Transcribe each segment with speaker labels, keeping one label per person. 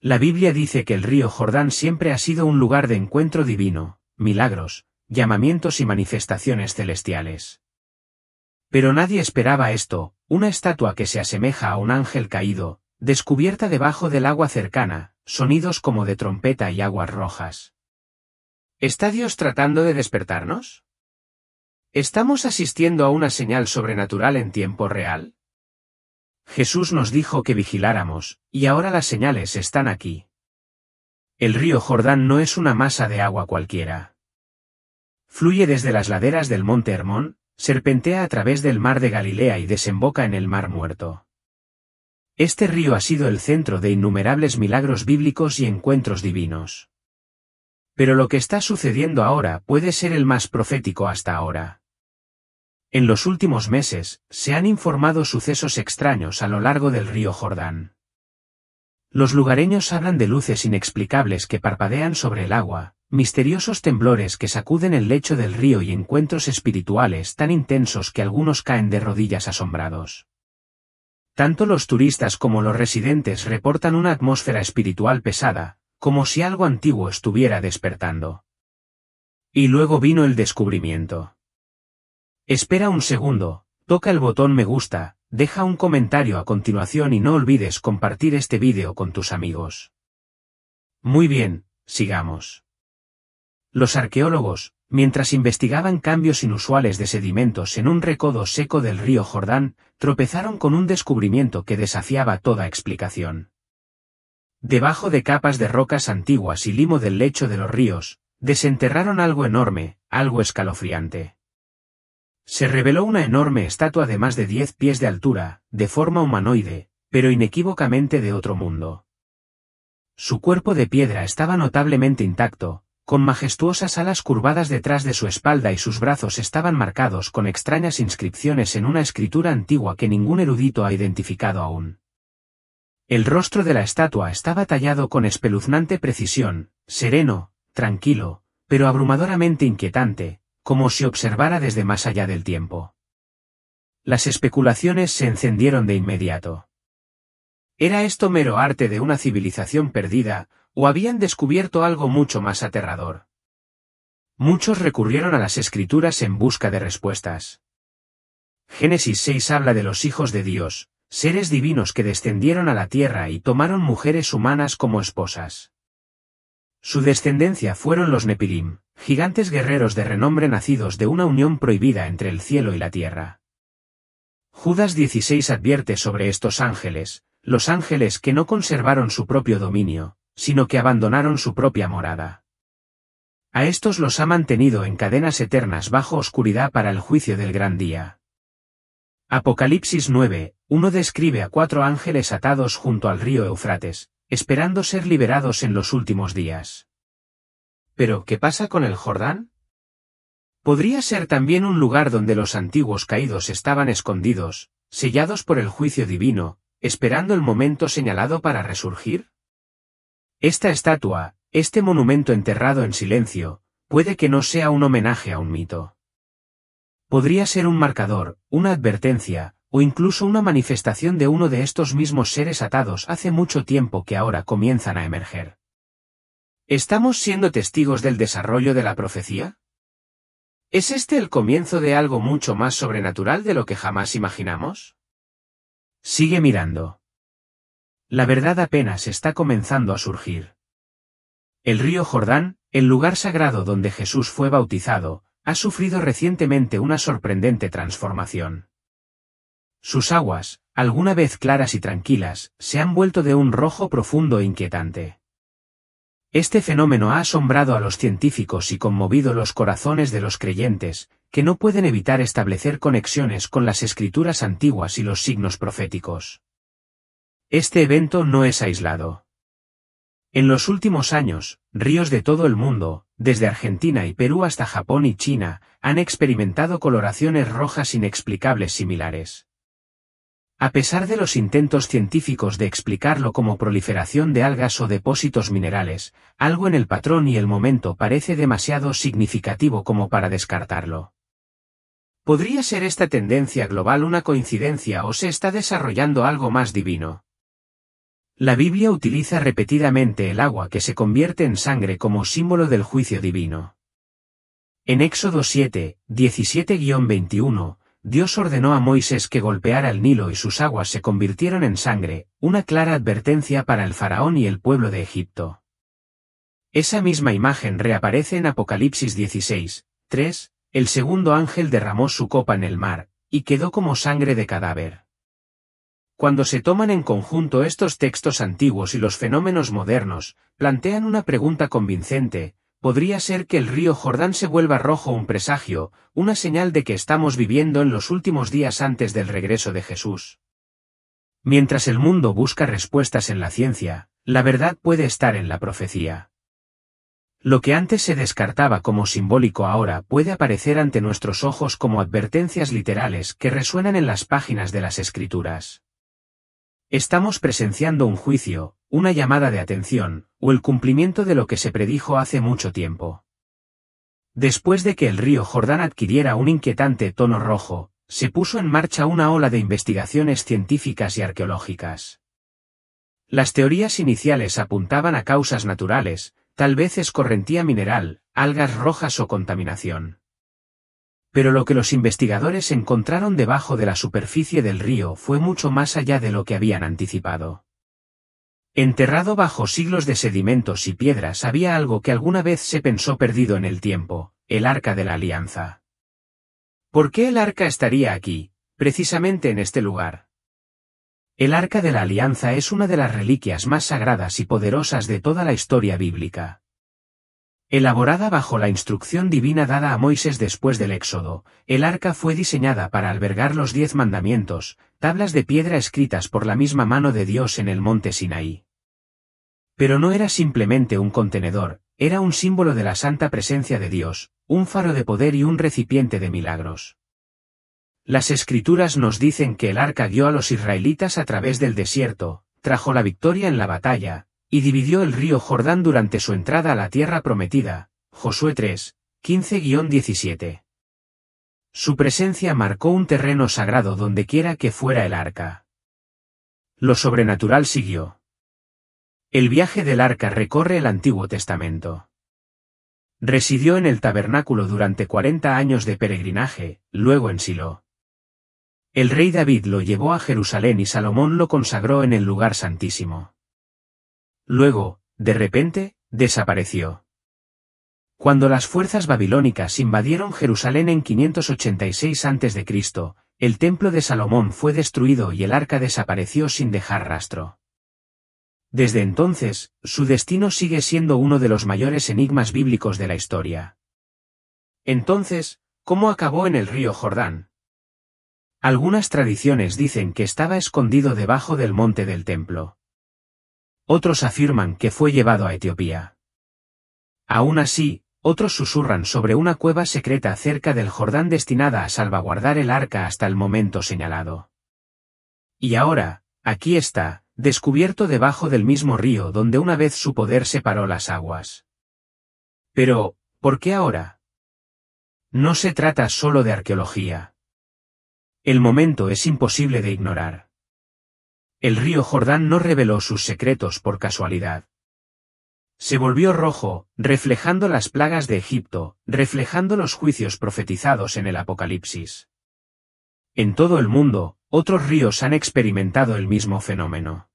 Speaker 1: La Biblia dice que el río Jordán siempre ha sido un lugar de encuentro divino, milagros, llamamientos y manifestaciones celestiales. Pero nadie esperaba esto, una estatua que se asemeja a un ángel caído, descubierta debajo del agua cercana, sonidos como de trompeta y aguas rojas. ¿Está Dios tratando de despertarnos? ¿Estamos asistiendo a una señal sobrenatural en tiempo real? Jesús nos dijo que vigiláramos, y ahora las señales están aquí. El río Jordán no es una masa de agua cualquiera. Fluye desde las laderas del monte Hermón, serpentea a través del mar de Galilea y desemboca en el mar Muerto. Este río ha sido el centro de innumerables milagros bíblicos y encuentros divinos. Pero lo que está sucediendo ahora puede ser el más profético hasta ahora. En los últimos meses, se han informado sucesos extraños a lo largo del río Jordán. Los lugareños hablan de luces inexplicables que parpadean sobre el agua, misteriosos temblores que sacuden el lecho del río y encuentros espirituales tan intensos que algunos caen de rodillas asombrados. Tanto los turistas como los residentes reportan una atmósfera espiritual pesada, como si algo antiguo estuviera despertando. Y luego vino el descubrimiento. Espera un segundo, toca el botón me gusta, deja un comentario a continuación y no olvides compartir este vídeo con tus amigos. Muy bien, sigamos. Los arqueólogos, mientras investigaban cambios inusuales de sedimentos en un recodo seco del río Jordán, tropezaron con un descubrimiento que desafiaba toda explicación. Debajo de capas de rocas antiguas y limo del lecho de los ríos, desenterraron algo enorme, algo escalofriante. Se reveló una enorme estatua de más de 10 pies de altura, de forma humanoide, pero inequívocamente de otro mundo. Su cuerpo de piedra estaba notablemente intacto, con majestuosas alas curvadas detrás de su espalda y sus brazos estaban marcados con extrañas inscripciones en una escritura antigua que ningún erudito ha identificado aún. El rostro de la estatua estaba tallado con espeluznante precisión, sereno, tranquilo, pero abrumadoramente inquietante, como si observara desde más allá del tiempo. Las especulaciones se encendieron de inmediato. ¿Era esto mero arte de una civilización perdida, o habían descubierto algo mucho más aterrador? Muchos recurrieron a las escrituras en busca de respuestas. Génesis 6 habla de los hijos de Dios, seres divinos que descendieron a la tierra y tomaron mujeres humanas como esposas. Su descendencia fueron los Nepilim, gigantes guerreros de renombre nacidos de una unión prohibida entre el cielo y la tierra. Judas 16 advierte sobre estos ángeles, los ángeles que no conservaron su propio dominio, sino que abandonaron su propia morada. A estos los ha mantenido en cadenas eternas bajo oscuridad para el juicio del gran día. Apocalipsis 9:1 describe a 4 ángeles atados junto al río Eufrates, esperando ser liberados en los últimos días. ¿Pero qué pasa con el Jordán? ¿Podría ser también un lugar donde los antiguos caídos estaban escondidos, sellados por el juicio divino, esperando el momento señalado para resurgir? Esta estatua, este monumento enterrado en silencio, puede que no sea un homenaje a un mito. Podría ser un marcador, una advertencia, o incluso una manifestación de uno de estos mismos seres atados hace mucho tiempo que ahora comienzan a emerger. ¿Estamos siendo testigos del desarrollo de la profecía? ¿Es este el comienzo de algo mucho más sobrenatural de lo que jamás imaginamos? Sigue mirando. La verdad apenas está comenzando a surgir. El río Jordán, el lugar sagrado donde Jesús fue bautizado, ha sufrido recientemente una sorprendente transformación. Sus aguas, alguna vez claras y tranquilas, se han vuelto de un rojo profundo e inquietante. Este fenómeno ha asombrado a los científicos y conmovido los corazones de los creyentes, que no pueden evitar establecer conexiones con las escrituras antiguas y los signos proféticos. Este evento no es aislado. En los últimos años, ríos de todo el mundo, desde Argentina y Perú hasta Japón y China, han experimentado coloraciones rojas inexplicables similares. A pesar de los intentos científicos de explicarlo como proliferación de algas o depósitos minerales, algo en el patrón y el momento parece demasiado significativo como para descartarlo. ¿Podría ser esta tendencia global una coincidencia o se está desarrollando algo más divino? La Biblia utiliza repetidamente el agua que se convierte en sangre como símbolo del juicio divino. En Éxodo 7, 17-21, Dios ordenó a Moisés que golpeara el Nilo y sus aguas se convirtieron en sangre, una clara advertencia para el faraón y el pueblo de Egipto. Esa misma imagen reaparece en Apocalipsis 16, 3, el segundo ángel derramó su copa en el mar, y quedó como sangre de cadáver. Cuando se toman en conjunto estos textos antiguos y los fenómenos modernos, plantean una pregunta convincente: ¿podría ser que el río Jordán se vuelva rojo un presagio, una señal de que estamos viviendo en los últimos días antes del regreso de Jesús? Mientras el mundo busca respuestas en la ciencia, la verdad puede estar en la profecía. Lo que antes se descartaba como simbólico ahora puede aparecer ante nuestros ojos como advertencias literales que resuenan en las páginas de las Escrituras. Estamos presenciando un juicio, una llamada de atención, o el cumplimiento de lo que se predijo hace mucho tiempo. Después de que el río Jordán adquiriera un inquietante tono rojo, se puso en marcha una ola de investigaciones científicas y arqueológicas. Las teorías iniciales apuntaban a causas naturales, tal vez escorrentía mineral, algas rojas o contaminación. Pero lo que los investigadores encontraron debajo de la superficie del río fue mucho más allá de lo que habían anticipado. Enterrado bajo siglos de sedimentos y piedras había algo que alguna vez se pensó perdido en el tiempo: el Arca de la Alianza. ¿Por qué el Arca estaría aquí, precisamente en este lugar? El Arca de la Alianza es una de las reliquias más sagradas y poderosas de toda la historia bíblica. Elaborada bajo la instrucción divina dada a Moisés después del Éxodo, el arca fue diseñada para albergar los 10 mandamientos, tablas de piedra escritas por la misma mano de Dios en el monte Sinaí. Pero no era simplemente un contenedor, era un símbolo de la santa presencia de Dios, un faro de poder y un recipiente de milagros. Las Escrituras nos dicen que el arca guió a los israelitas a través del desierto, trajo la victoria en la batalla, y dividió el río Jordán durante su entrada a la tierra prometida. Josué 3, 15-17. Su presencia marcó un terreno sagrado donde quiera que fuera el arca. Lo sobrenatural siguió. El viaje del arca recorre el Antiguo Testamento. Residió en el tabernáculo durante 40 años de peregrinaje, luego en Silo. El rey David lo llevó a Jerusalén y Salomón lo consagró en el lugar santísimo. Luego, de repente, desapareció. Cuando las fuerzas babilónicas invadieron Jerusalén en 586 a.C., el templo de Salomón fue destruido y el arca desapareció sin dejar rastro. Desde entonces, su destino sigue siendo uno de los mayores enigmas bíblicos de la historia. Entonces, ¿cómo acabó en el río Jordán? Algunas tradiciones dicen que estaba escondido debajo del monte del templo. Otros afirman que fue llevado a Etiopía. Aún así, otros susurran sobre una cueva secreta cerca del Jordán destinada a salvaguardar el arca hasta el momento señalado. Y ahora, aquí está, descubierto debajo del mismo río donde una vez su poder separó las aguas. Pero, ¿por qué ahora? No se trata solo de arqueología. El momento es imposible de ignorar. El río Jordán no reveló sus secretos por casualidad. Se volvió rojo, reflejando las plagas de Egipto, reflejando los juicios profetizados en el Apocalipsis. En todo el mundo, otros ríos han experimentado el mismo fenómeno.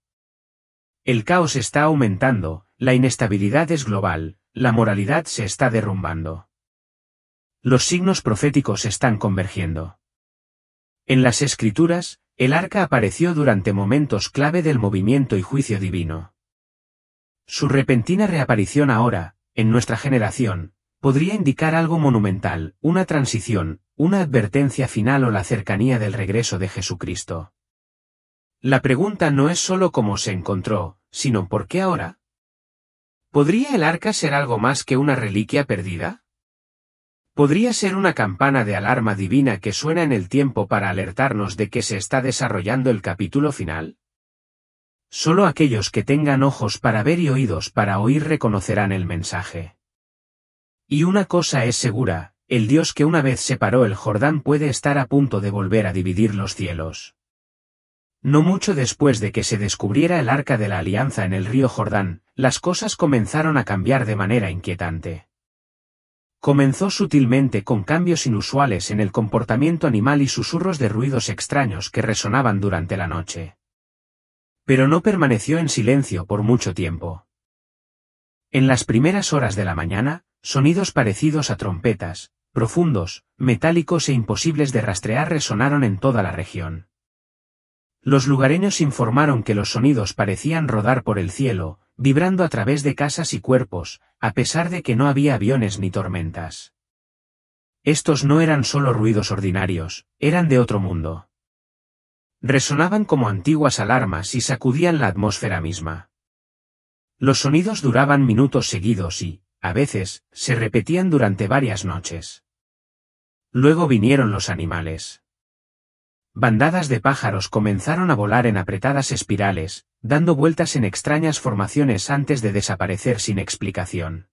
Speaker 1: El caos está aumentando, la inestabilidad es global, la moralidad se está derrumbando. Los signos proféticos están convergiendo. En las Escrituras, el arca apareció durante momentos clave del movimiento y juicio divino. Su repentina reaparición ahora, en nuestra generación, podría indicar algo monumental, una transición, una advertencia final o la cercanía del regreso de Jesucristo. La pregunta no es solo cómo se encontró, sino ¿por qué ahora? ¿Podría el arca ser algo más que una reliquia perdida? ¿Podría ser una campana de alarma divina que suena en el tiempo para alertarnos de que se está desarrollando el capítulo final? Solo aquellos que tengan ojos para ver y oídos para oír reconocerán el mensaje. Y una cosa es segura, el Dios que una vez separó el Jordán puede estar a punto de volver a dividir los cielos. No mucho después de que se descubriera el Arca de la Alianza en el río Jordán, las cosas comenzaron a cambiar de manera inquietante. Comenzó sutilmente con cambios inusuales en el comportamiento animal y susurros de ruidos extraños que resonaban durante la noche. Pero no permaneció en silencio por mucho tiempo. En las primeras horas de la mañana, sonidos parecidos a trompetas, profundos, metálicos e imposibles de rastrear resonaron en toda la región. Los lugareños informaron que los sonidos parecían rodar por el cielo, vibrando a través de casas y cuerpos, a pesar de que no había aviones ni tormentas. Estos no eran solo ruidos ordinarios, eran de otro mundo. Resonaban como antiguas alarmas y sacudían la atmósfera misma. Los sonidos duraban minutos seguidos y, a veces, se repetían durante varias noches. Luego vinieron los animales. Bandadas de pájaros comenzaron a volar en apretadas espirales, dando vueltas en extrañas formaciones antes de desaparecer sin explicación.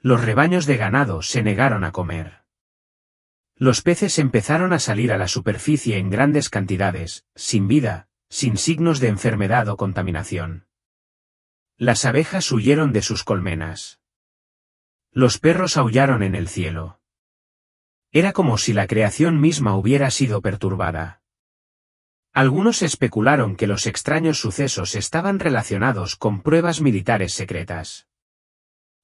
Speaker 1: Los rebaños de ganado se negaron a comer. Los peces empezaron a salir a la superficie en grandes cantidades, sin vida, sin signos de enfermedad o contaminación. Las abejas huyeron de sus colmenas. Los perros aullaron en el cielo. Era como si la creación misma hubiera sido perturbada. Algunos especularon que los extraños sucesos estaban relacionados con pruebas militares secretas.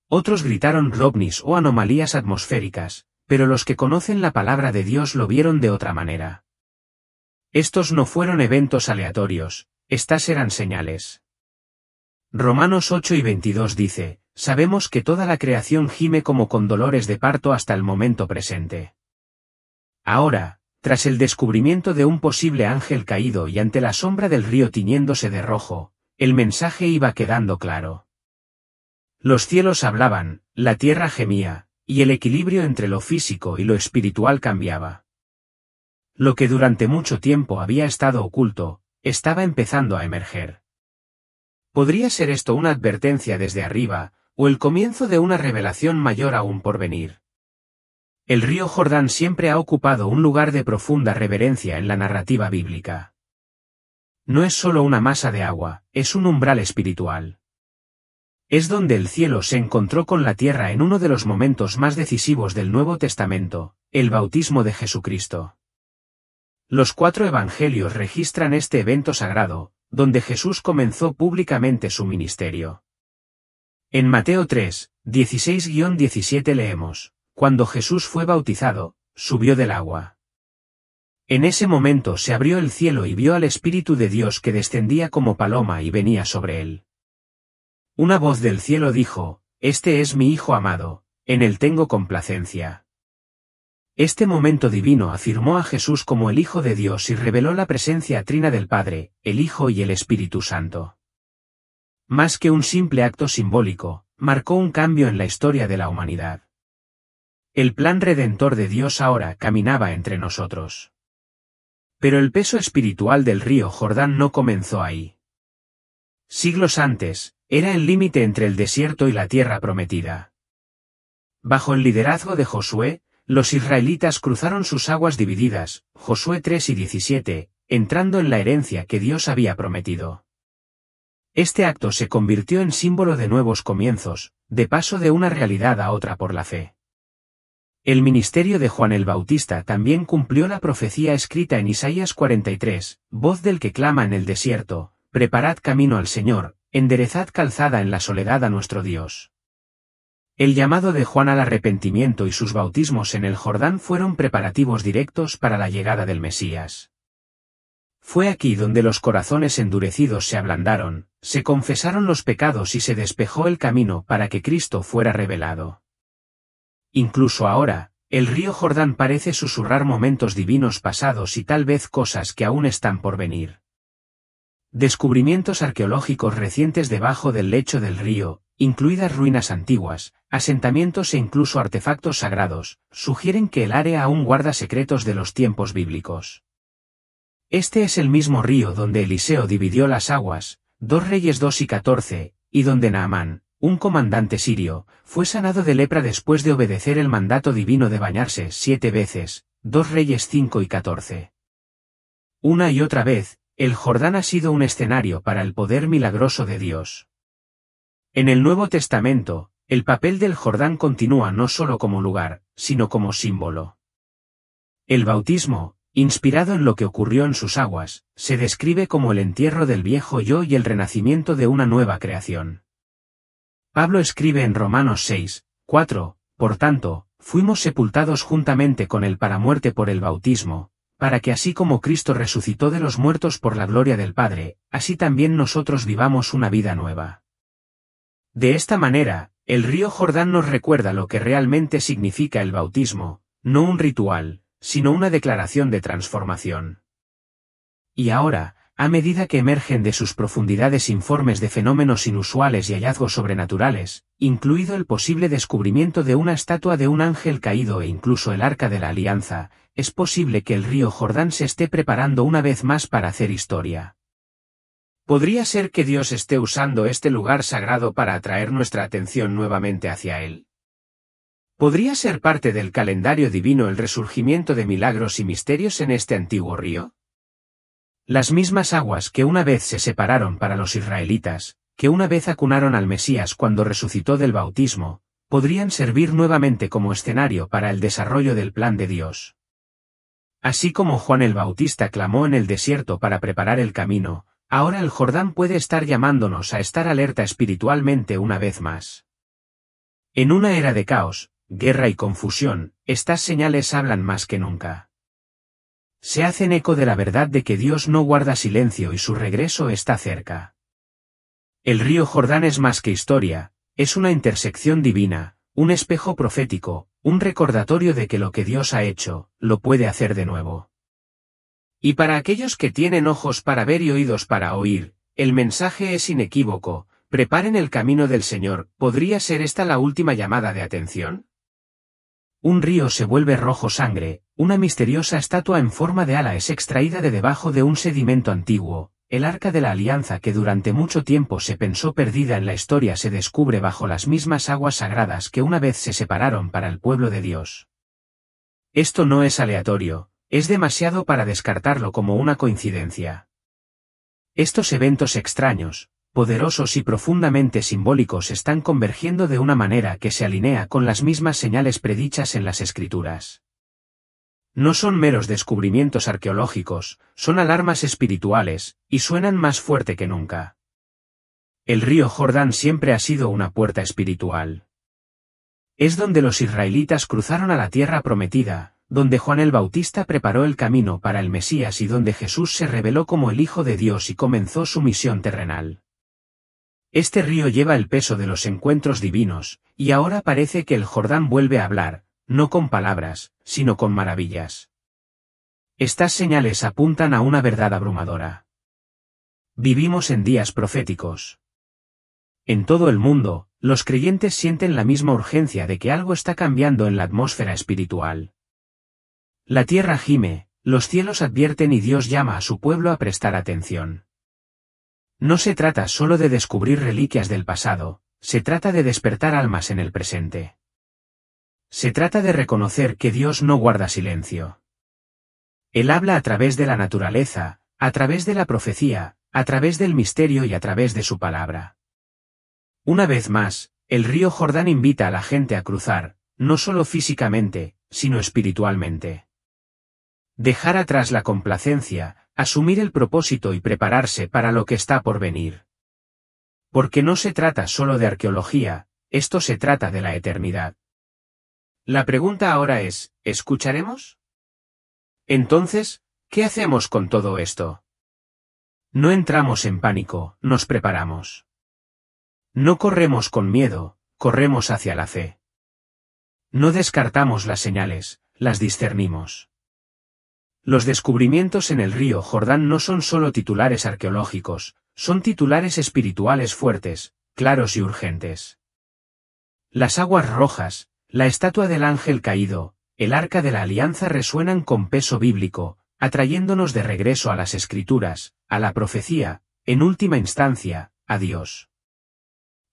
Speaker 1: Otros gritaron ovnis o anomalías atmosféricas, pero los que conocen la palabra de Dios lo vieron de otra manera. Estos no fueron eventos aleatorios, estas eran señales. Romanos 8:22 dice, sabemos que toda la creación gime como con dolores de parto hasta el momento presente. Ahora, tras el descubrimiento de un posible ángel caído y ante la sombra del río tiñéndose de rojo, el mensaje iba quedando claro. Los cielos hablaban, la tierra gemía, y el equilibrio entre lo físico y lo espiritual cambiaba. Lo que durante mucho tiempo había estado oculto, estaba empezando a emerger. ¿Podría ser esto una advertencia desde arriba, o el comienzo de una revelación mayor aún por venir? El río Jordán siempre ha ocupado un lugar de profunda reverencia en la narrativa bíblica. No es solo una masa de agua, es un umbral espiritual. Es donde el cielo se encontró con la tierra en uno de los momentos más decisivos del Nuevo Testamento, el bautismo de Jesucristo. Los 4 evangelios registran este evento sagrado, donde Jesús comenzó públicamente su ministerio. En Mateo 3, 16-17 leemos, cuando Jesús fue bautizado, subió del agua. En ese momento se abrió el cielo y vio al Espíritu de Dios que descendía como paloma y venía sobre él. Una voz del cielo dijo, este es mi Hijo amado, en él tengo complacencia. Este momento divino afirmó a Jesús como el Hijo de Dios y reveló la presencia trina del Padre, el Hijo y el Espíritu Santo. Más que un simple acto simbólico, marcó un cambio en la historia de la humanidad. El plan redentor de Dios ahora caminaba entre nosotros. Pero el peso espiritual del río Jordán no comenzó ahí. Siglos antes, era el límite entre el desierto y la tierra prometida. Bajo el liderazgo de Josué, los israelitas cruzaron sus aguas divididas, Josué 3:17, entrando en la herencia que Dios había prometido. Este acto se convirtió en símbolo de nuevos comienzos, de paso de una realidad a otra por la fe. El ministerio de Juan el Bautista también cumplió la profecía escrita en Isaías 43, voz del que clama en el desierto, preparad camino al Señor, enderezad calzada en la soledad a nuestro Dios. El llamado de Juan al arrepentimiento y sus bautismos en el Jordán fueron preparativos directos para la llegada del Mesías. Fue aquí donde los corazones endurecidos se ablandaron, se confesaron los pecados y se despejó el camino para que Cristo fuera revelado. Incluso ahora, el río Jordán parece susurrar momentos divinos pasados y tal vez cosas que aún están por venir. Descubrimientos arqueológicos recientes debajo del lecho del río, incluidas ruinas antiguas, asentamientos e incluso artefactos sagrados, sugieren que el área aún guarda secretos de los tiempos bíblicos. Este es el mismo río donde Eliseo dividió las aguas, 2 Reyes 2:14, y donde Naamán, un comandante sirio, fue sanado de lepra después de obedecer el mandato divino de bañarse 7 veces, 2 Reyes 5:14. Una y otra vez, el Jordán ha sido un escenario para el poder milagroso de Dios. En el Nuevo Testamento, el papel del Jordán continúa no solo como lugar, sino como símbolo. El bautismo, inspirado en lo que ocurrió en sus aguas, se describe como el entierro del viejo yo y el renacimiento de una nueva creación. Pablo escribe en Romanos 6, 4, por tanto, fuimos sepultados juntamente con él para muerte por el bautismo, para que así como Cristo resucitó de los muertos por la gloria del Padre, así también nosotros vivamos una vida nueva. De esta manera, el río Jordán nos recuerda lo que realmente significa el bautismo, no un ritual, sino una declaración de transformación. Y ahora, a medida que emergen de sus profundidades informes de fenómenos inusuales y hallazgos sobrenaturales, incluido el posible descubrimiento de una estatua de un ángel caído e incluso el Arca de la Alianza, es posible que el río Jordán se esté preparando una vez más para hacer historia. ¿Podría ser que Dios esté usando este lugar sagrado para atraer nuestra atención nuevamente hacia Él? ¿Podría ser parte del calendario divino el resurgimiento de milagros y misterios en este antiguo río? Las mismas aguas que una vez se separaron para los israelitas, que una vez acunaron al Mesías cuando resucitó del bautismo, podrían servir nuevamente como escenario para el desarrollo del plan de Dios. Así como Juan el Bautista clamó en el desierto para preparar el camino, ahora el Jordán puede estar llamándonos a estar alerta espiritualmente una vez más. En una era de caos, guerra y confusión, estas señales hablan más que nunca. Se hacen eco de la verdad de que Dios no guarda silencio y su regreso está cerca. El río Jordán es más que historia, es una intersección divina, un espejo profético, un recordatorio de que lo que Dios ha hecho, lo puede hacer de nuevo. Y para aquellos que tienen ojos para ver y oídos para oír, el mensaje es inequívoco: preparen el camino del Señor. ¿Podría ser esta la última llamada de atención? Un río se vuelve rojo sangre, una misteriosa estatua en forma de ala es extraída de debajo de un sedimento antiguo, el Arca de la Alianza que durante mucho tiempo se pensó perdida en la historia se descubre bajo las mismas aguas sagradas que una vez se separaron para el pueblo de Dios. Esto no es aleatorio, es demasiado para descartarlo como una coincidencia. Estos eventos extraños, poderosos y profundamente simbólicos están convergiendo de una manera que se alinea con las mismas señales predichas en las Escrituras. No son meros descubrimientos arqueológicos, son alarmas espirituales, y suenan más fuerte que nunca. El río Jordán siempre ha sido una puerta espiritual. Es donde los israelitas cruzaron a la tierra prometida, donde Juan el Bautista preparó el camino para el Mesías y donde Jesús se reveló como el Hijo de Dios y comenzó su misión terrenal. Este río lleva el peso de los encuentros divinos, y ahora parece que el Jordán vuelve a hablar, no con palabras, sino con maravillas. Estas señales apuntan a una verdad abrumadora. Vivimos en días proféticos. En todo el mundo, los creyentes sienten la misma urgencia de que algo está cambiando en la atmósfera espiritual. La tierra gime, los cielos advierten y Dios llama a su pueblo a prestar atención. No se trata solo de descubrir reliquias del pasado, se trata de despertar almas en el presente. Se trata de reconocer que Dios no guarda silencio. Él habla a través de la naturaleza, a través de la profecía, a través del misterio y a través de su palabra. Una vez más, el río Jordán invita a la gente a cruzar, no solo físicamente, sino espiritualmente. Dejar atrás la complacencia, asumir el propósito y prepararse para lo que está por venir. Porque no se trata solo de arqueología, esto se trata de la eternidad. La pregunta ahora es, ¿escucharemos? Entonces, ¿qué hacemos con todo esto? No entramos en pánico, nos preparamos. No corremos con miedo, corremos hacia la fe. No descartamos las señales, las discernimos. Los descubrimientos en el río Jordán no son solo titulares arqueológicos, son titulares espirituales fuertes, claros y urgentes. Las aguas rojas, la estatua del ángel caído, el Arca de la Alianza resuenan con peso bíblico, atrayéndonos de regreso a las Escrituras, a la profecía, en última instancia, a Dios.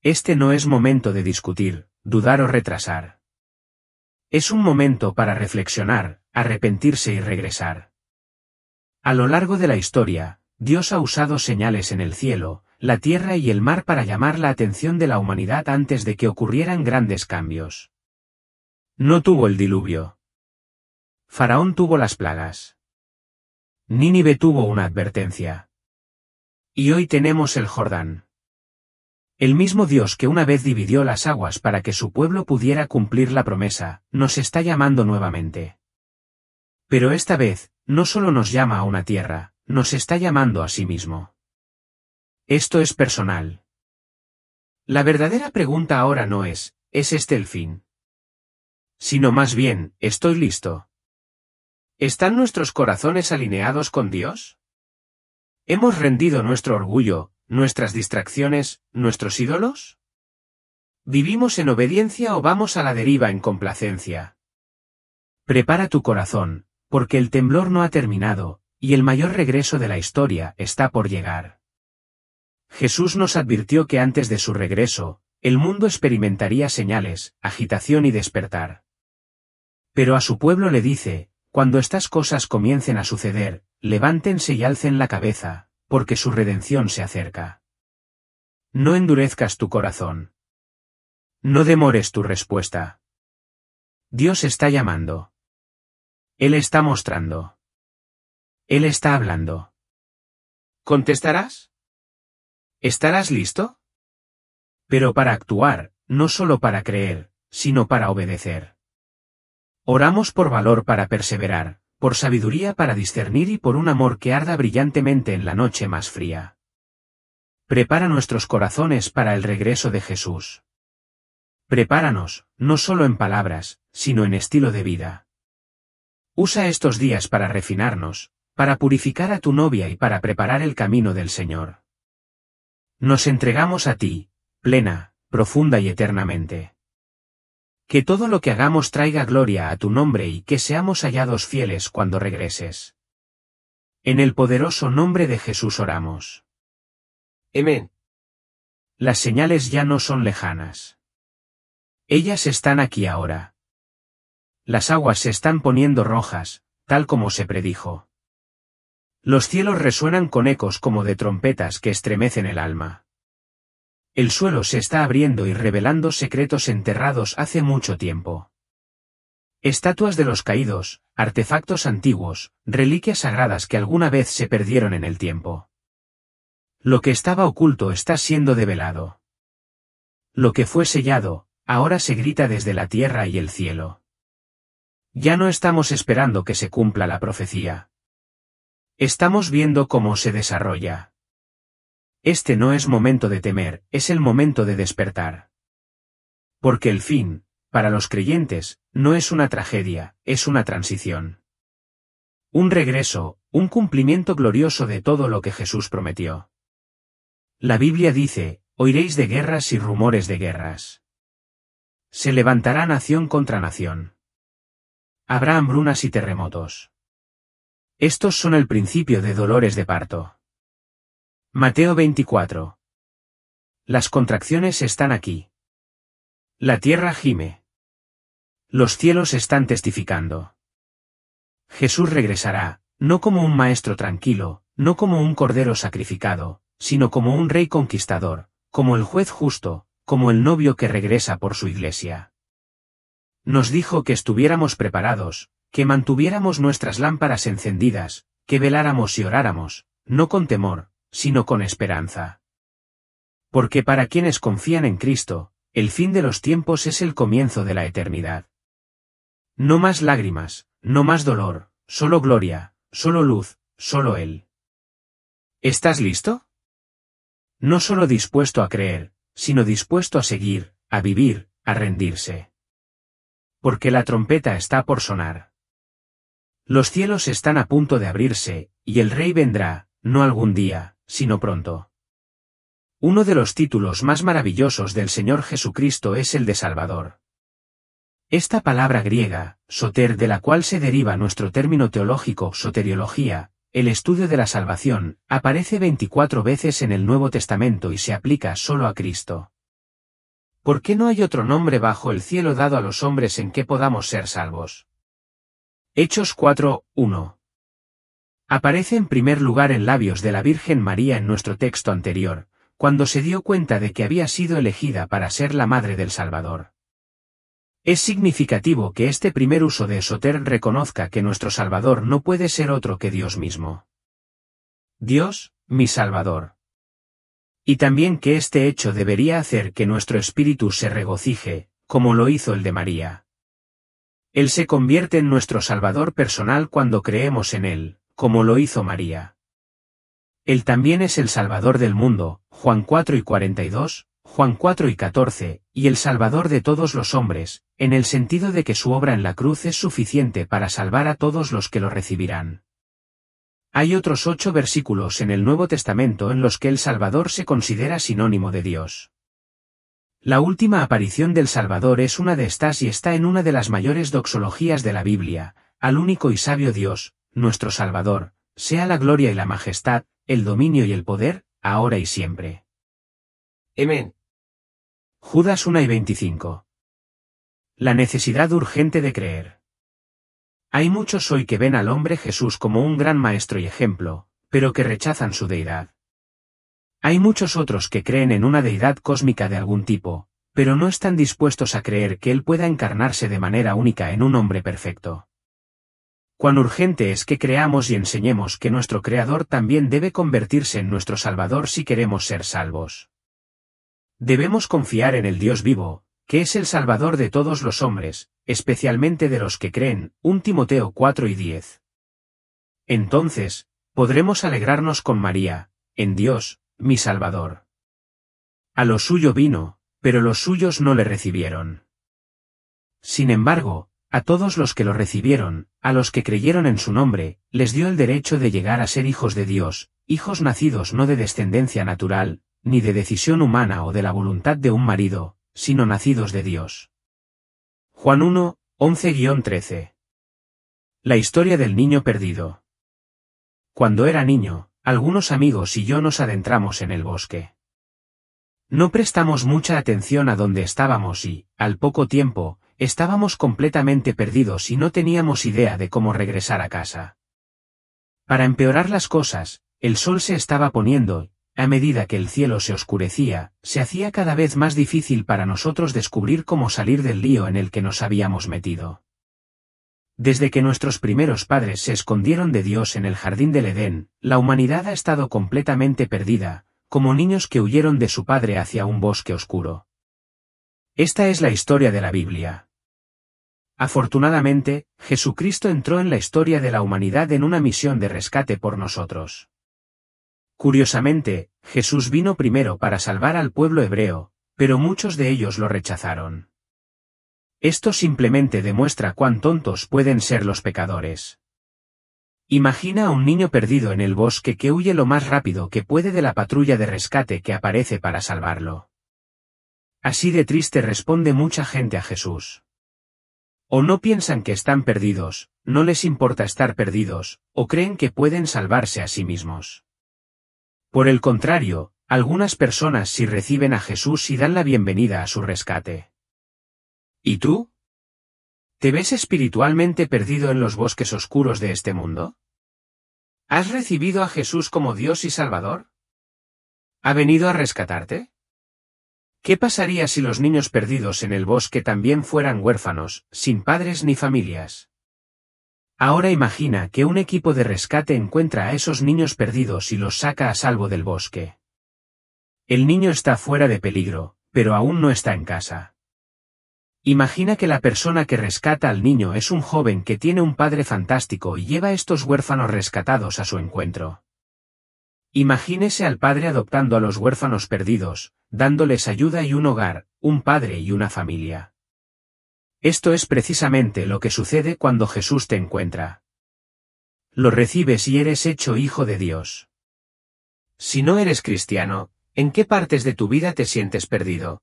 Speaker 1: Este no es momento de discutir, dudar o retrasar. Es un momento para reflexionar, arrepentirse y regresar. A lo largo de la historia, Dios ha usado señales en el cielo, la tierra y el mar para llamar la atención de la humanidad antes de que ocurrieran grandes cambios. No tuvo el diluvio. Faraón tuvo las plagas. Nínive tuvo una advertencia. Y hoy tenemos el Jordán. El mismo Dios que una vez dividió las aguas para que su pueblo pudiera cumplir la promesa, nos está llamando nuevamente. Pero esta vez, no solo nos llama a una tierra, nos está llamando a sí mismo. Esto es personal. La verdadera pregunta ahora no ¿es este el fin? Sino más bien, ¿estoy listo? ¿Están nuestros corazones alineados con Dios? ¿Hemos rendido nuestro orgullo, nuestras distracciones, nuestros ídolos? ¿Vivimos en obediencia o vamos a la deriva en complacencia? Prepara tu corazón, porque el temblor no ha terminado, y el mayor regreso de la historia está por llegar. Jesús nos advirtió que antes de su regreso, el mundo experimentaría señales, agitación y despertar. Pero a su pueblo le dice, cuando estas cosas comiencen a suceder, levántense y alcen la cabeza, porque su redención se acerca. No endurezcas tu corazón. No demores tu respuesta. Dios está llamando. Él está mostrando. Él está hablando. ¿Contestarás? ¿Estarás listo? Pero para actuar, no solo para creer, sino para obedecer. Oramos por valor para perseverar, por sabiduría para discernir y por un amor que arda brillantemente en la noche más fría. Prepara nuestros corazones para el regreso de Jesús. Prepáranos, no solo en palabras, sino en estilo de vida. Usa estos días para refinarnos, para purificar a tu novia y para preparar el camino del Señor. Nos entregamos a ti, plena, profunda y eternamente. Que todo lo que hagamos traiga gloria a tu nombre y que seamos hallados fieles cuando regreses. En el poderoso nombre de Jesús oramos. Amén. Las señales ya no son lejanas. Ellas están aquí ahora. Las aguas se están poniendo rojas, tal como se predijo. Los cielos resuenan con ecos como de trompetas que estremecen el alma. El suelo se está abriendo y revelando secretos enterrados hace mucho tiempo. Estatuas de los caídos, artefactos antiguos, reliquias sagradas que alguna vez se perdieron en el tiempo. Lo que estaba oculto está siendo develado. Lo que fue sellado, ahora se grita desde la tierra y el cielo. Ya no estamos esperando que se cumpla la profecía. Estamos viendo cómo se desarrolla. Este no es momento de temer, es el momento de despertar. Porque el fin, para los creyentes, no es una tragedia, es una transición. Un regreso, un cumplimiento glorioso de todo lo que Jesús prometió. La Biblia dice, oiréis de guerras y rumores de guerras. Se levantará nación contra nación. Habrá hambrunas y terremotos. Estos son el principio de dolores de parto. Mateo 24. Las contracciones están aquí. La tierra gime. Los cielos están testificando. Jesús regresará, no como un maestro tranquilo, no como un cordero sacrificado, sino como un rey conquistador, como el juez justo, como el novio que regresa por su iglesia. Nos dijo que estuviéramos preparados, que mantuviéramos nuestras lámparas encendidas, que veláramos y oráramos, no con temor, sino con esperanza. Porque para quienes confían en Cristo, el fin de los tiempos es el comienzo de la eternidad. No más lágrimas, no más dolor, solo gloria, solo luz, solo Él. ¿Estás listo? No solo dispuesto a creer, sino dispuesto a seguir, a vivir, a rendirse. Porque la trompeta está por sonar. Los cielos están a punto de abrirse, y el Rey vendrá, no algún día, sino pronto. Uno de los títulos más maravillosos del Señor Jesucristo es el de Salvador. Esta palabra griega, soter, de la cual se deriva nuestro término teológico soteriología, el estudio de la salvación, aparece 24 veces en el Nuevo Testamento y se aplica solo a Cristo. ¿Por qué no hay otro nombre bajo el cielo dado a los hombres en que podamos ser salvos? Hechos 4:1. Aparece en primer lugar en labios de la Virgen María en nuestro texto anterior, cuando se dio cuenta de que había sido elegida para ser la madre del Salvador. Es significativo que este primer uso de Soter reconozca que nuestro Salvador no puede ser otro que Dios mismo. Dios, mi Salvador. Y también que este hecho debería hacer que nuestro espíritu se regocije, como lo hizo el de María. Él se convierte en nuestro Salvador personal cuando creemos en Él, como lo hizo María. Él también es el Salvador del mundo, Juan 4 y 42, Juan 4 y 14, y el Salvador de todos los hombres, en el sentido de que su obra en la cruz es suficiente para salvar a todos los que lo recibirán. Hay otros 8 versículos en el Nuevo Testamento en los que el Salvador se considera sinónimo de Dios. La última aparición del Salvador es una de estas y está en una de las mayores doxologías de la Biblia: al único y sabio Dios, nuestro Salvador, sea la gloria y la majestad, el dominio y el poder, ahora y siempre. Amén. Judas 1 y 25. La necesidad urgente de creer. Hay muchos hoy que ven al hombre Jesús como un gran maestro y ejemplo, pero que rechazan su deidad. Hay muchos otros que creen en una deidad cósmica de algún tipo, pero no están dispuestos a creer que Él pueda encarnarse de manera única en un hombre perfecto. Cuán urgente es que creamos y enseñemos que nuestro Creador también debe convertirse en nuestro Salvador si queremos ser salvos. Debemos confiar en el Dios vivo, que es el Salvador de todos los hombres, especialmente de los que creen, 1 Timoteo 4 y 10. Entonces, podremos alegrarnos con María, en Dios, mi Salvador. A lo suyo vino, pero los suyos no le recibieron. Sin embargo, a todos los que lo recibieron, a los que creyeron en su nombre, les dio el derecho de llegar a ser hijos de Dios, hijos nacidos no de descendencia natural, ni de decisión humana o de la voluntad de un marido, sino nacidos de Dios. Juan 1, 11-13. La historia del niño perdido. Cuando era niño, algunos amigos y yo nos adentramos en el bosque. No prestamos mucha atención a dónde estábamos y, al poco tiempo, estábamos completamente perdidos y no teníamos idea de cómo regresar a casa. Para empeorar las cosas, el sol se estaba poniendo, a medida que el cielo se oscurecía, se hacía cada vez más difícil para nosotros descubrir cómo salir del lío en el que nos habíamos metido. Desde que nuestros primeros padres se escondieron de Dios en el jardín del Edén, la humanidad ha estado completamente perdida, como niños que huyeron de su padre hacia un bosque oscuro. Esta es la historia de la Biblia. Afortunadamente, Jesucristo entró en la historia de la humanidad en una misión de rescate por nosotros. Curiosamente, Jesús vino primero para salvar al pueblo hebreo, pero muchos de ellos lo rechazaron. Esto simplemente demuestra cuán tontos pueden ser los pecadores. Imagina a un niño perdido en el bosque que huye lo más rápido que puede de la patrulla de rescate que aparece para salvarlo. Así de triste responde mucha gente a Jesús. O no piensan que están perdidos, no les importa estar perdidos, o creen que pueden salvarse a sí mismos. Por el contrario, algunas personas sí reciben a Jesús y dan la bienvenida a su rescate. ¿Y tú? ¿Te ves espiritualmente perdido en los bosques oscuros de este mundo? ¿Has recibido a Jesús como Dios y Salvador? ¿Ha venido a rescatarte? ¿Qué pasaría si los niños perdidos en el bosque también fueran huérfanos, sin padres ni familias? Ahora imagina que un equipo de rescate encuentra a esos niños perdidos y los saca a salvo del bosque. El niño está fuera de peligro, pero aún no está en casa. Imagina que la persona que rescata al niño es un joven que tiene un padre fantástico y lleva a estos huérfanos rescatados a su encuentro. Imagínese al padre adoptando a los huérfanos perdidos, dándoles ayuda y un hogar, un padre y una familia. Esto es precisamente lo que sucede cuando Jesús te encuentra. Lo recibes y eres hecho hijo de Dios. Si no eres cristiano, ¿en qué partes de tu vida te sientes perdido?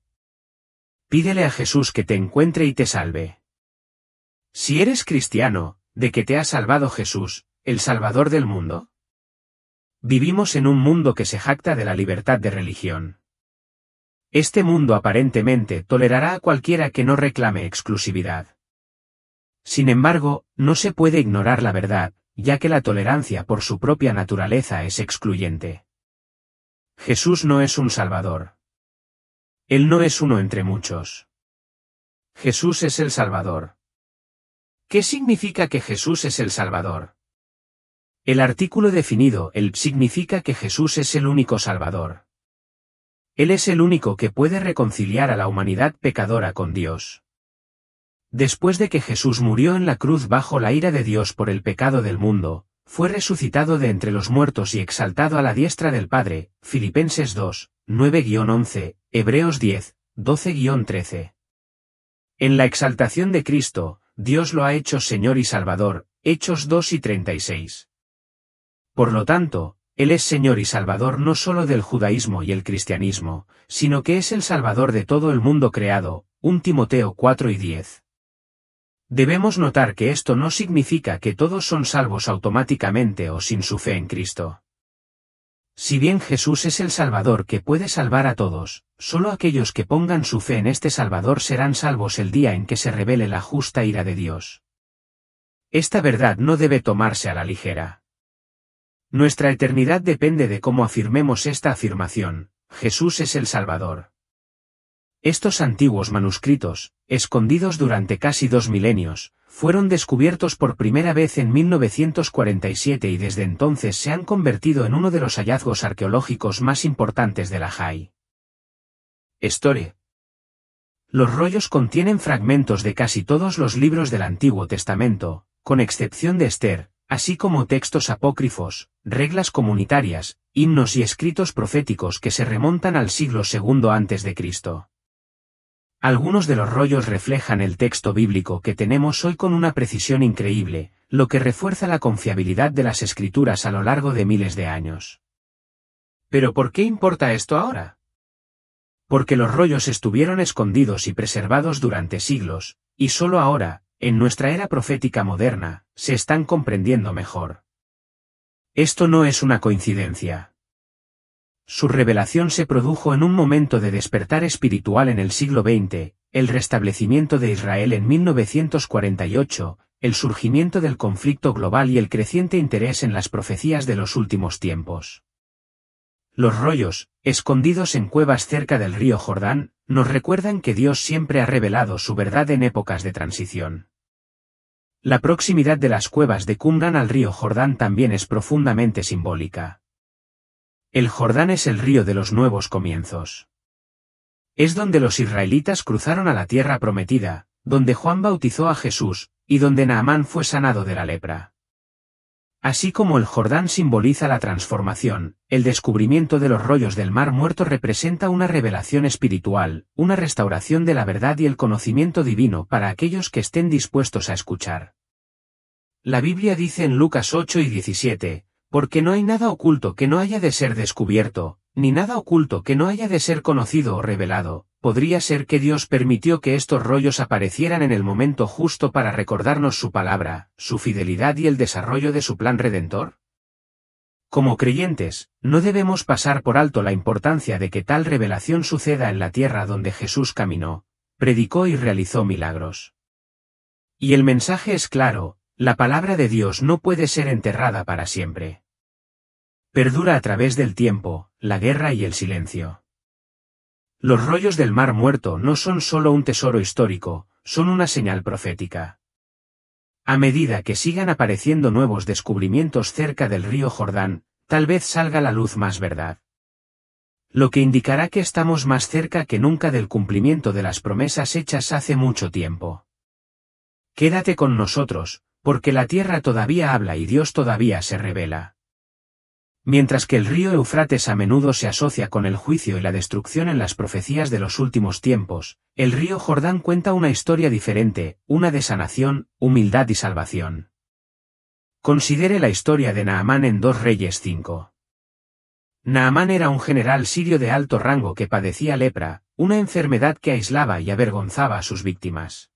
Speaker 1: Pídele a Jesús que te encuentre y te salve. Si eres cristiano, ¿de qué te ha salvado Jesús, el Salvador del mundo? Vivimos en un mundo que se jacta de la libertad de religión. Este mundo aparentemente tolerará a cualquiera que no reclame exclusividad. Sin embargo, no se puede ignorar la verdad, ya que la tolerancia por su propia naturaleza es excluyente. Jesús no es un Salvador. Él no es uno entre muchos. Jesús es el Salvador. ¿Qué significa que Jesús es el Salvador? El artículo definido, el, significa que Jesús es el único Salvador. Él es el único que puede reconciliar a la humanidad pecadora con Dios. Después de que Jesús murió en la cruz bajo la ira de Dios por el pecado del mundo, fue resucitado de entre los muertos y exaltado a la diestra del Padre, Filipenses 2, 9-11, Hebreos 10, 12-13. En la exaltación de Cristo, Dios lo ha hecho Señor y Salvador, Hechos 2 y 36. Por lo tanto, Él es Señor y Salvador no solo del judaísmo y el cristianismo, sino que es el Salvador de todo el mundo creado, 1 Timoteo 4 y 10. Debemos notar que esto no significa que todos son salvos automáticamente o sin su fe en Cristo. Si bien Jesús es el Salvador que puede salvar a todos, solo aquellos que pongan su fe en este Salvador serán salvos el día en que se revele la justa ira de Dios. Esta verdad no debe tomarse a la ligera. Nuestra eternidad depende de cómo afirmemos esta afirmación: Jesús es el Salvador. Estos antiguos manuscritos, escondidos durante casi 2 milenios, fueron descubiertos por primera vez en 1947 y desde entonces se han convertido en uno de los hallazgos arqueológicos más importantes de la High Story. Los rollos contienen fragmentos de casi todos los libros del Antiguo Testamento, con excepción de Esther, así como textos apócrifos, reglas comunitarias, himnos y escritos proféticos que se remontan al siglo II a.C. Algunos de los rollos reflejan el texto bíblico que tenemos hoy con una precisión increíble, lo que refuerza la confiabilidad de las Escrituras a lo largo de miles de años. ¿Pero por qué importa esto ahora? Porque los rollos estuvieron escondidos y preservados durante siglos, y solo ahora, en nuestra era profética moderna, se están comprendiendo mejor. Esto no es una coincidencia. Su revelación se produjo en un momento de despertar espiritual en el siglo XX, el restablecimiento de Israel en 1948, el surgimiento del conflicto global y el creciente interés en las profecías de los últimos tiempos. Los rollos, escondidos en cuevas cerca del río Jordán, nos recuerdan que Dios siempre ha revelado su verdad en épocas de transición. La proximidad de las cuevas de Qumran al río Jordán también es profundamente simbólica. El Jordán es el río de los nuevos comienzos. Es donde los israelitas cruzaron a la tierra prometida, donde Juan bautizó a Jesús, y donde Naamán fue sanado de la lepra. Así como el Jordán simboliza la transformación, el descubrimiento de los rollos del Mar Muerto representa una revelación espiritual, una restauración de la verdad y el conocimiento divino para aquellos que estén dispuestos a escuchar. La Biblia dice en Lucas 8 y 17, porque no hay nada oculto que no haya de ser descubierto, ni nada oculto que no haya de ser conocido o revelado. ¿Podría ser que Dios permitió que estos rollos aparecieran en el momento justo para recordarnos su palabra, su fidelidad y el desarrollo de su plan redentor? Como creyentes, no debemos pasar por alto la importancia de que tal revelación suceda en la tierra donde Jesús caminó, predicó y realizó milagros. Y el mensaje es claro: la palabra de Dios no puede ser enterrada para siempre. Perdura a través del tiempo, la guerra y el silencio. Los rollos del Mar Muerto no son solo un tesoro histórico, son una señal profética. A medida que sigan apareciendo nuevos descubrimientos cerca del río Jordán, tal vez salga a la luz más verdad. Lo que indicará que estamos más cerca que nunca del cumplimiento de las promesas hechas hace mucho tiempo. Quédate con nosotros, porque la tierra todavía habla y Dios todavía se revela. Mientras que el río Eufrates a menudo se asocia con el juicio y la destrucción en las profecías de los últimos tiempos, el río Jordán cuenta una historia diferente, una de sanación, humildad y salvación. Considere la historia de Naamán en 2 Reyes 5. Naamán era un general sirio de alto rango que padecía lepra, una enfermedad que aislaba y avergonzaba a sus víctimas.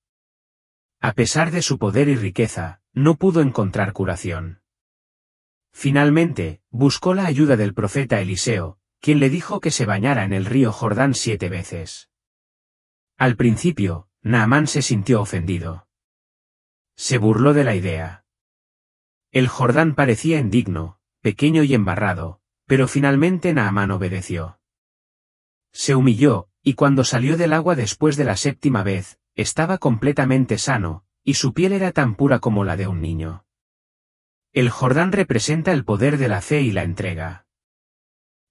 Speaker 1: A pesar de su poder y riqueza, no pudo encontrar curación. Finalmente, buscó la ayuda del profeta Eliseo, quien le dijo que se bañara en el río Jordán 7 veces. Al principio, Naamán se sintió ofendido. Se burló de la idea. El Jordán parecía indigno, pequeño y embarrado, pero finalmente Naamán obedeció. Se humilló, y cuando salió del agua después de la 7ª vez, estaba completamente sano, y su piel era tan pura como la de un niño. El Jordán representa el poder de la fe y la entrega.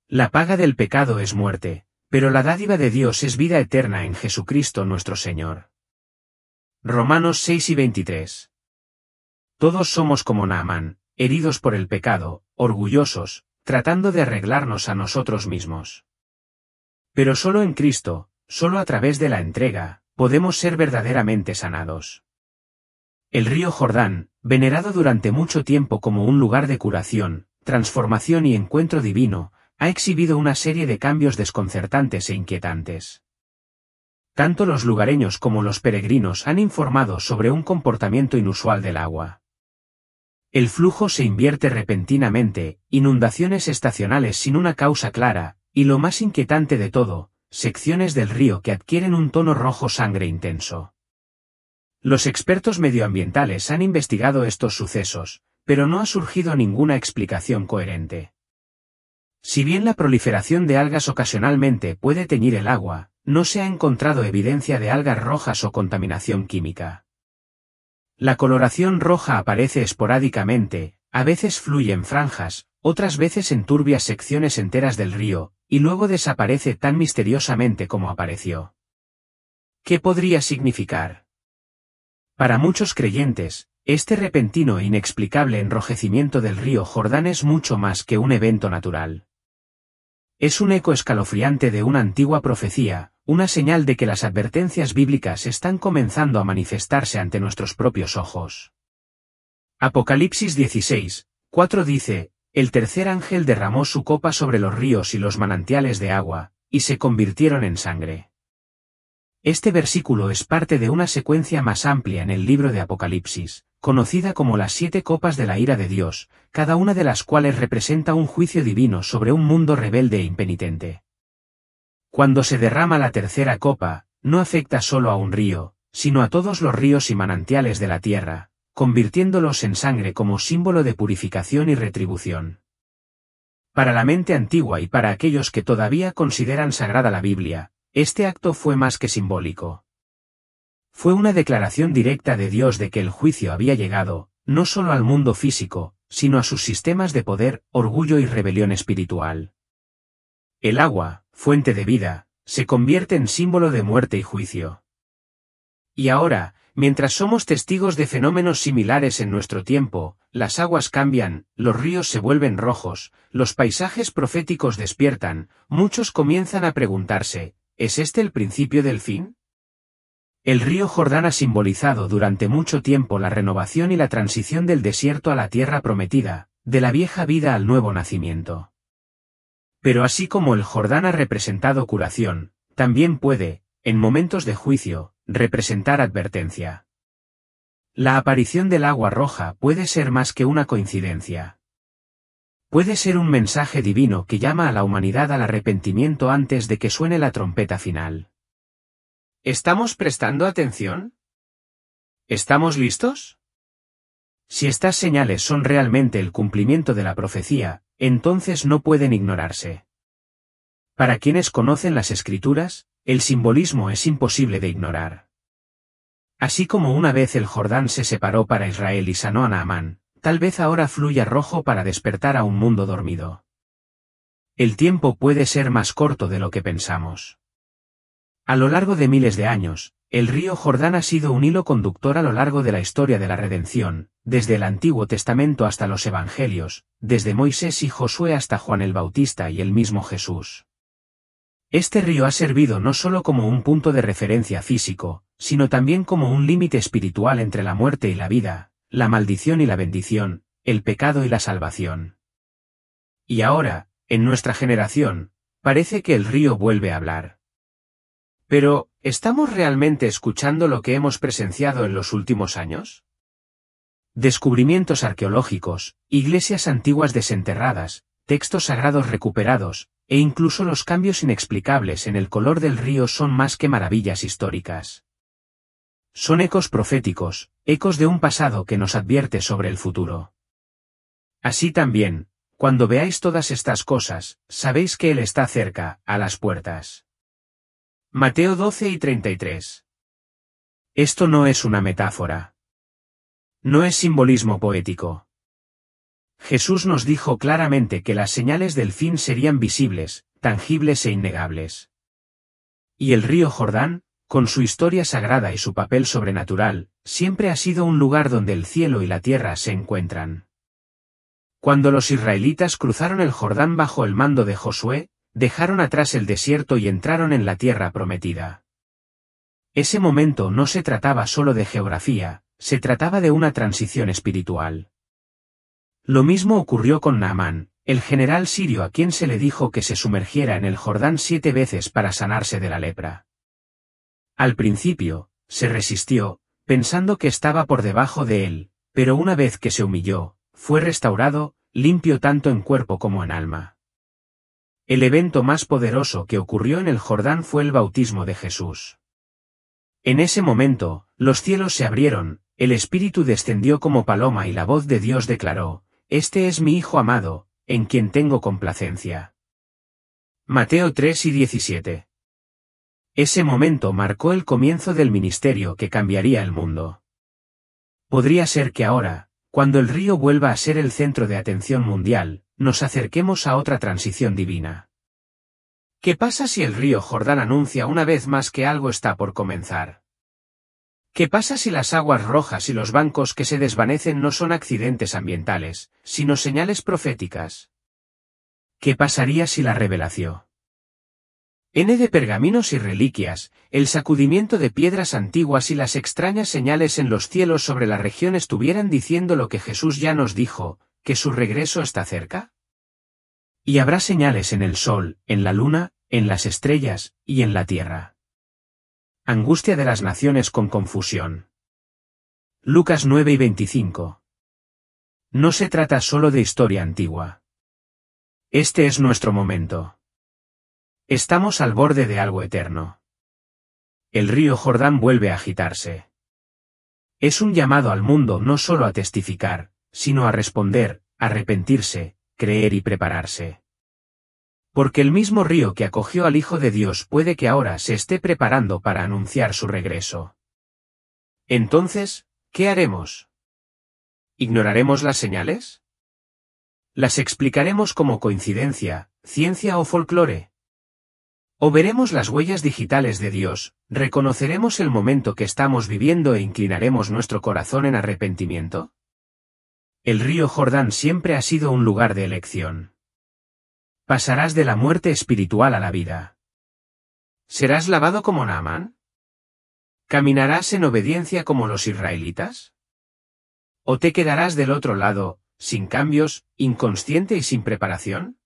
Speaker 1: La paga del pecado es muerte, pero la dádiva de Dios es vida eterna en Jesucristo nuestro Señor. Romanos 6:23. Todos somos como Naamán, heridos por el pecado, orgullosos, tratando de arreglarnos a nosotros mismos. Pero solo en Cristo, solo a través de la entrega, podemos ser verdaderamente sanados. El río Jordán, venerado durante mucho tiempo como un lugar de curación, transformación y encuentro divino, ha exhibido una serie de cambios desconcertantes e inquietantes. Tanto los lugareños como los peregrinos han informado sobre un comportamiento inusual del agua. El flujo se invierte repentinamente, inundaciones estacionales sin una causa clara, y lo más inquietante de todo, secciones del río que adquieren un tono rojo sangre intenso. Los expertos medioambientales han investigado estos sucesos, pero no ha surgido ninguna explicación coherente. Si bien la proliferación de algas ocasionalmente puede teñir el agua, no se ha encontrado evidencia de algas rojas o contaminación química. La coloración roja aparece esporádicamente, a veces fluye en franjas, otras veces en turbias secciones enteras del río, y luego desaparece tan misteriosamente como apareció. ¿Qué podría significar? Para muchos creyentes, este repentino e inexplicable enrojecimiento del río Jordán es mucho más que un evento natural. Es un eco escalofriante de una antigua profecía, una señal de que las advertencias bíblicas están comenzando a manifestarse ante nuestros propios ojos. Apocalipsis 16:4 dice, el tercer ángel derramó su copa sobre los ríos y los manantiales de agua, y se convirtieron en sangre. Este versículo es parte de una secuencia más amplia en el libro de Apocalipsis, conocida como las 7 copas de la ira de Dios, cada una de las cuales representa un juicio divino sobre un mundo rebelde e impenitente. Cuando se derrama la tercera copa, no afecta solo a un río, sino a todos los ríos y manantiales de la tierra, convirtiéndolos en sangre como símbolo de purificación y retribución. Para la mente antigua y para aquellos que todavía consideran sagrada la Biblia, este acto fue más que simbólico. Fue una declaración directa de Dios de que el juicio había llegado, no solo al mundo físico, sino a sus sistemas de poder, orgullo y rebelión espiritual. El agua, fuente de vida, se convierte en símbolo de muerte y juicio. Y ahora, mientras somos testigos de fenómenos similares en nuestro tiempo, las aguas cambian, los ríos se vuelven rojos, los paisajes proféticos despiertan, muchos comienzan a preguntarse, ¿es este el principio del fin? El río Jordán ha simbolizado durante mucho tiempo la renovación y la transición del desierto a la tierra prometida, de la vieja vida al nuevo nacimiento. Pero así como el Jordán ha representado curación, también puede, en momentos de juicio, representar advertencia. La aparición del agua roja puede ser más que una coincidencia. Puede ser un mensaje divino que llama a la humanidad al arrepentimiento antes de que suene la trompeta final. ¿Estamos prestando atención? ¿Estamos listos? Si estas señales son realmente el cumplimiento de la profecía, entonces no pueden ignorarse. Para quienes conocen las Escrituras, el simbolismo es imposible de ignorar. Así como una vez el Jordán se separó para Israel y sanó a Naamán, tal vez ahora fluya rojo para despertar a un mundo dormido. El tiempo puede ser más corto de lo que pensamos. A lo largo de miles de años, el río Jordán ha sido un hilo conductor a lo largo de la historia de la redención, desde el Antiguo Testamento hasta los Evangelios, desde Moisés y Josué hasta Juan el Bautista y el mismo Jesús. Este río ha servido no solo como un punto de referencia físico, sino también como un límite espiritual entre la muerte y la vida, la maldición y la bendición, el pecado y la salvación. Y ahora, en nuestra generación, parece que el río vuelve a hablar. Pero, ¿estamos realmente escuchando lo que hemos presenciado en los últimos años? Descubrimientos arqueológicos, iglesias antiguas desenterradas, textos sagrados recuperados, e incluso los cambios inexplicables en el color del río son más que maravillas históricas. Son ecos proféticos, ecos de un pasado que nos advierte sobre el futuro. Así también, cuando veáis todas estas cosas, sabéis que Él está cerca, a las puertas. Mateo 12:33. Esto no es una metáfora. No es simbolismo poético. Jesús nos dijo claramente que las señales del fin serían visibles, tangibles e innegables. Y el río Jordán, con su historia sagrada y su papel sobrenatural, siempre ha sido un lugar donde el cielo y la tierra se encuentran. Cuando los israelitas cruzaron el Jordán bajo el mando de Josué, dejaron atrás el desierto y entraron en la tierra prometida. Ese momento no se trataba solo de geografía, se trataba de una transición espiritual. Lo mismo ocurrió con Naamán, el general sirio a quien se le dijo que se sumergiera en el Jordán 7 veces para sanarse de la lepra. Al principio, se resistió, pensando que estaba por debajo de él, pero una vez que se humilló, fue restaurado, limpio tanto en cuerpo como en alma. El evento más poderoso que ocurrió en el Jordán fue el bautismo de Jesús. En ese momento, los cielos se abrieron, el Espíritu descendió como paloma y la voz de Dios declaró: «Este es mi Hijo amado, en quien tengo complacencia». Mateo 3:17. Ese momento marcó el comienzo del ministerio que cambiaría el mundo. Podría ser que ahora, cuando el río vuelva a ser el centro de atención mundial, nos acerquemos a otra transición divina. ¿Qué pasa si el río Jordán anuncia una vez más que algo está por comenzar? ¿Qué pasa si las aguas rojas y los bancos que se desvanecen no son accidentes ambientales, sino señales proféticas? ¿Qué pasaría si la revelación de pergaminos y reliquias, el sacudimiento de piedras antiguas y las extrañas señales en los cielos sobre la región estuvieran diciendo lo que Jesús ya nos dijo, que su regreso está cerca? Y habrá señales en el sol, en la luna, en las estrellas, y en la tierra. Angustia de las naciones con confusión. Lucas 9:25. No se trata solo de historia antigua. Este es nuestro momento. Estamos al borde de algo eterno. El río Jordán vuelve a agitarse. Es un llamado al mundo no solo a testificar, sino a responder, arrepentirse, creer y prepararse. Porque el mismo río que acogió al Hijo de Dios puede que ahora se esté preparando para anunciar su regreso. Entonces, ¿qué haremos? ¿Ignoraremos las señales? ¿Las explicaremos como coincidencia, ciencia o folclore? ¿O veremos las huellas digitales de Dios, reconoceremos el momento que estamos viviendo e inclinaremos nuestro corazón en arrepentimiento? El río Jordán siempre ha sido un lugar de elección. Pasarás de la muerte espiritual a la vida. ¿Serás lavado como Naamán? ¿Caminarás en obediencia como los israelitas? ¿O te quedarás del otro lado, sin cambios, inconsciente y sin preparación?